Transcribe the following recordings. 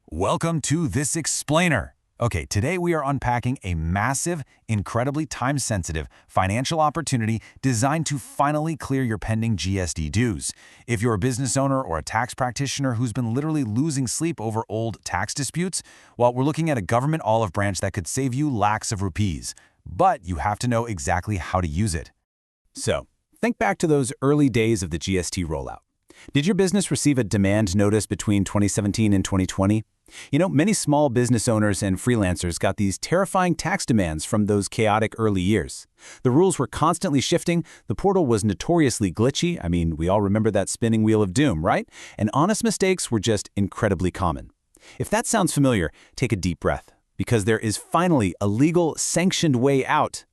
Welcome to This Explainer. Okay, today we are unpacking a massive, incredibly time-sensitive financial opportunity designed to finally clear your pending GST dues. If you're a business owner or a tax practitioner who's been literally losing sleep over old tax disputes, well, we're looking at a government olive branch that could save you lakhs of rupees. But you have to know exactly how to use it. So, think back to those early days of the GST rollout. Did your business receive a demand notice between 2017 and 2020? Many small business owners and freelancers got these terrifying tax demands from those chaotic early years. The rules were constantly shifting, the portal was notoriously glitchy. We all remember that spinning wheel of doom, right? And honest mistakes were just incredibly common. If that sounds familiar, take a deep breath, because there is finally a legal, sanctioned way out.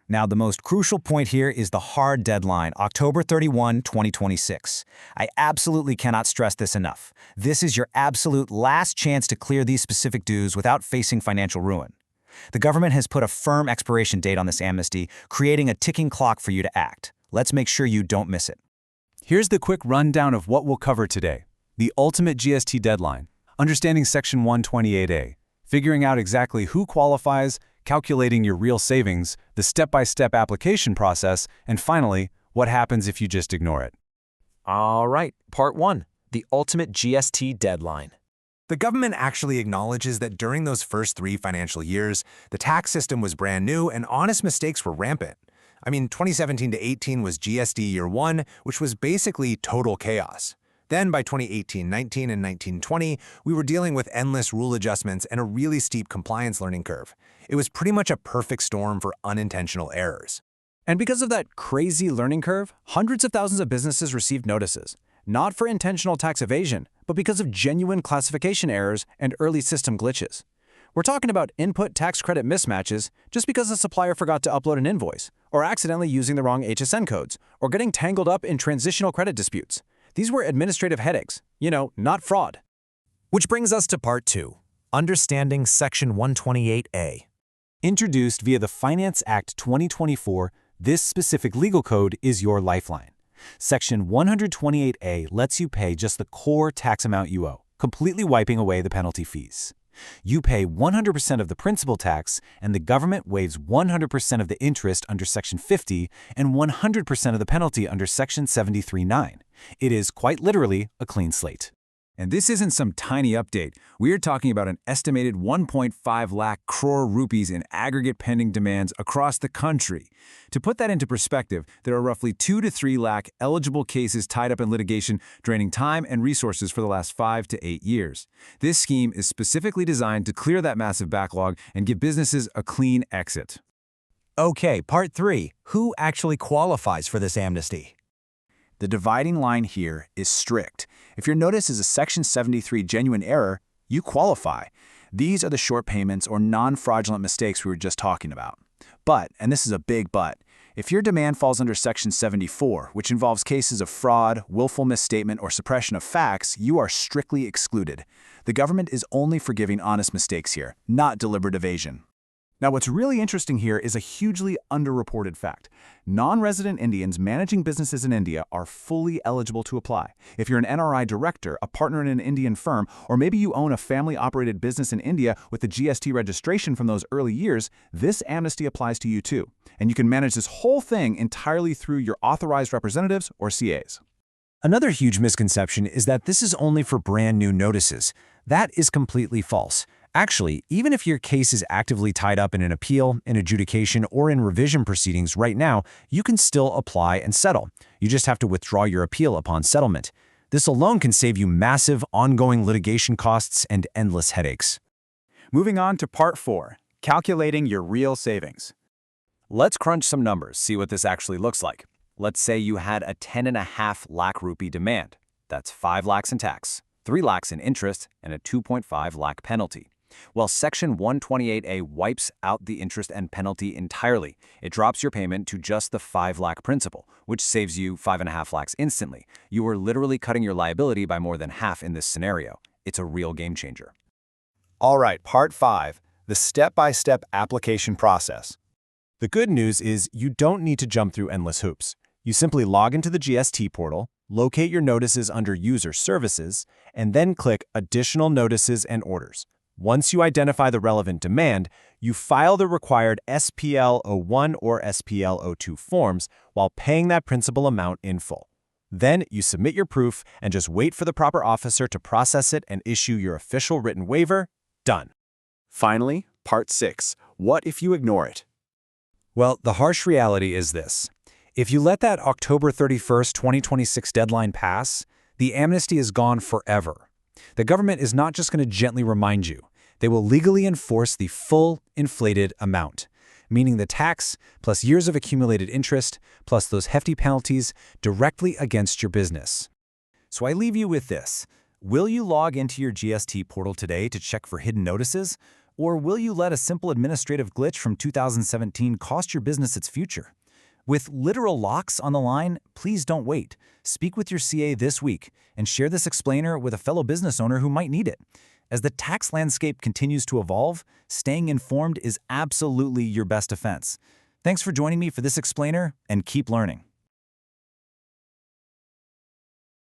Now, the most crucial point here is the hard deadline, October 31, 2026. I absolutely cannot stress this enough. This is your absolute last chance to clear these specific dues without facing financial ruin. The government has put a firm expiration date on this amnesty, creating a ticking clock for you to act. Let's make sure you don't miss it. Here's the quick rundown of what we'll cover today. The ultimate GST deadline, understanding Section 128A, figuring out exactly who qualifies, calculating your real savings, the step-by-step application process, and finally, what happens if you just ignore it. All right, Part 1, the ultimate GST deadline. The government actually acknowledges that during those first 3 financial years, the tax system was brand new and honest mistakes were rampant. 2017 to 18 was GST Year 1, which was basically total chaos. Then by 2018, 19, and 1920, we were dealing with endless rule adjustments and a really steep compliance learning curve. It was pretty much a perfect storm for unintentional errors. And because of that crazy learning curve, hundreds of thousands of businesses received notices, not for intentional tax evasion, but because of genuine classification errors and early system glitches. We're talking about input tax credit mismatches just because a supplier forgot to upload an invoice, or accidentally using the wrong HSN codes, or getting tangled up in transitional credit disputes. These were administrative headaches, not fraud. Which brings us to Part 2, understanding Section 128A. Introduced via the Finance Act 2024, this specific legal code is your lifeline. Section 128A lets you pay just the core tax amount you owe, completely wiping away the penalty fees. You pay 100% of the principal tax, and the government waives 100% of the interest under Section 50 and 100% of the penalty under Section 73(9). It is quite literally a clean slate. And this isn't some tiny update. We're talking about an estimated 1.5 lakh crore rupees in aggregate pending demands across the country. To put that into perspective, there are roughly 2 to 3 lakh eligible cases tied up in litigation, draining time and resources for the last 5 to 8 years. This scheme is specifically designed to clear that massive backlog and give businesses a clean exit. Okay, Part 3, who actually qualifies for this amnesty? The dividing line here is strict. If your notice is a Section 73 genuine error, you qualify. These are the short payments or non-fraudulent mistakes we were just talking about. But, and this is a big but, if your demand falls under Section 74, which involves cases of fraud, willful misstatement, or suppression of facts, you are strictly excluded. The government is only forgiving honest mistakes here, not deliberate evasion. Now, what's really interesting here is a hugely underreported fact. Non-resident Indians managing businesses in India are fully eligible to apply. If you're an NRI director, a partner in an Indian firm, or maybe you own a family-operated business in India with the GST registration from those early years, this amnesty applies to you too. And you can manage this whole thing entirely through your authorized representatives or CAs. Another huge misconception is that this is only for brand new notices. That is completely false. Actually, even if your case is actively tied up in an appeal, in adjudication, or in revision proceedings right now, you can still apply and settle. You just have to withdraw your appeal upon settlement. This alone can save you massive, ongoing litigation costs and endless headaches. Moving on to Part 4, calculating your real savings. Let's crunch some numbers, see what this actually looks like. Let's say you had a 10.5 lakh rupee demand. That's 5 lakhs in tax, 3 lakhs in interest, and a 2.5 lakh penalty. Well, Section 128A wipes out the interest and penalty entirely. It drops your payment to just the 5 lakh principal, which saves you 5.5 lakhs instantly. You are literally cutting your liability by more than half in this scenario. It's a real game changer. All right, Part 5, the step-by-step application process. The good news is you don't need to jump through endless hoops. You simply log into the GST portal, Locate your notices under User Services, and then click Additional Notices and Orders. Once you identify the relevant demand, you file the required SPL-01 or SPL-02 forms while paying that principal amount in full. Then you submit your proof and just wait for the proper officer to process it and issue your official written waiver. Done. Finally, Part 6. What if you ignore it? Well, the harsh reality is this. If you let that October 31st, 2026 deadline pass, the amnesty is gone forever. The government is not just going to gently remind you. They will legally enforce the full inflated amount, meaning the tax plus years of accumulated interest plus those hefty penalties directly against your business. So I leave you with this. Will you log into your GST portal today to check for hidden notices? Or will you let a simple administrative glitch from 2017 cost your business its future? With literal locks on the line, please don't wait. Speak with your CA this week and share this explainer with a fellow business owner who might need it. As the tax landscape continues to evolve, staying informed is absolutely your best defense. Thanks for joining me for this explainer, and keep learning.